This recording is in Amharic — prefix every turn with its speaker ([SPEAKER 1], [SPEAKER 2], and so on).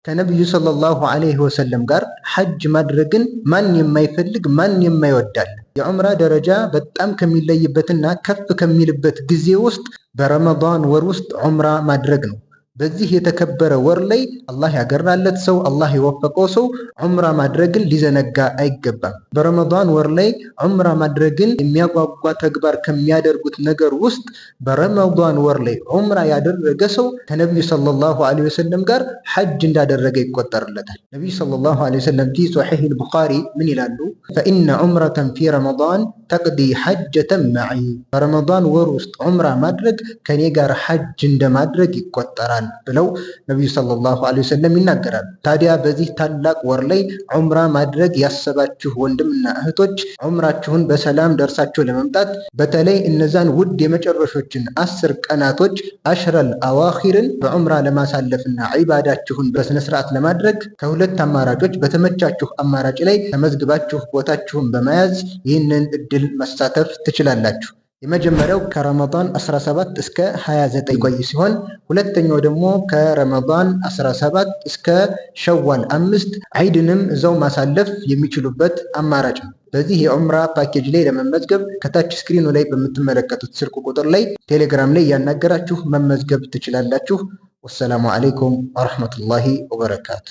[SPEAKER 1] ከነቢዩ ሰለላሁ ዐለይሂ ወሰለም ጋር ሐጅ ማድረግን ማን የማይፈልግ ማን የማይወዳል? የዑምራ ደረጃ በጣም ከሚለይበትና ከፍ ከሚልበት ጊዜ ውስጥ በረመዳን ወር ውስጥ ዑምራ ማድረግ ነው። በዚህ የተከበረ ወር ላይ አላህ ያገራለት ሰው አላህ የወፈቀው ሰው ዑምራ ማድረግን ሊዘነጋ አይገባም። በረመዳን ወር ላይ ዑምራ ማድረግን የሚያጓጓ ተግባር ከሚያደርጉት ነገር ውስጥ በረመዳን ወር ላይ ዑምራ ያደረገ ሰው ከነቢዩ ሰለላሁ ዐለይሂ ወሰለም ጋር ሐጅ እንዳደረገ ይቆጠርለታል። ነቢዩ ሰለላሁ ዐለይሂ ወሰለም ፊ ሶሒህ አልቡኻሪ ምን ይላሉ? ፈኢነ ዑምረተን ፊ ረመዳን ተቅዲ ሐጀተን መዒ። በረመዳን ወር ውስጥ ዑምራ ማድረግ ከኔ ጋር ሐጅ እንደማድረግ ይቆጠራል ብለው ነቢዩ ሰለላሁ ዐለይሂ ወሰለም ይናገራሉ። ታዲያ በዚህ ታላቅ ወር ላይ ዑምራ ማድረግ ያሰባችሁ ወንድምና እህቶች ዑምራችሁን በሰላም ደርሳችሁ ለመምጣት በተለይ እነዛን ውድ የመጨረሾችን 10 ቀናቶች አሽረል አዋኺርን በዑምራ ለማሳለፍና ዒባዳችሁን በስነስርዓት ለማድረግ ከሁለት አማራጮች በተመቻችሁ አማራጭ ላይ ተመዝግባችሁ ቦታችሁን በመያዝ ይህንን እድል መሳተፍ ትችላላችሁ። የመጀመሪያው ከረመዳን 17 እስከ 29 ቆይ ሲሆን ሁለተኛው ደግሞ ከረመዳን 17 እስከ ሸዋል 5 ዒድንም እዛው ማሳለፍ የሚችሉበት አማራጭ ነው። በዚህ የዑምራ ፓኬጅ ላይ ለመመዝገብ ከታች ስክሪኑ ላይ በምትመለከቱት ስልክ ቁጥር ላይ ቴሌግራም ላይ ያናገራችሁ መመዝገብ ትችላላችሁ። ወሰላሙ አለይኩም ወረሕመቱላሂ ወበረካቱ።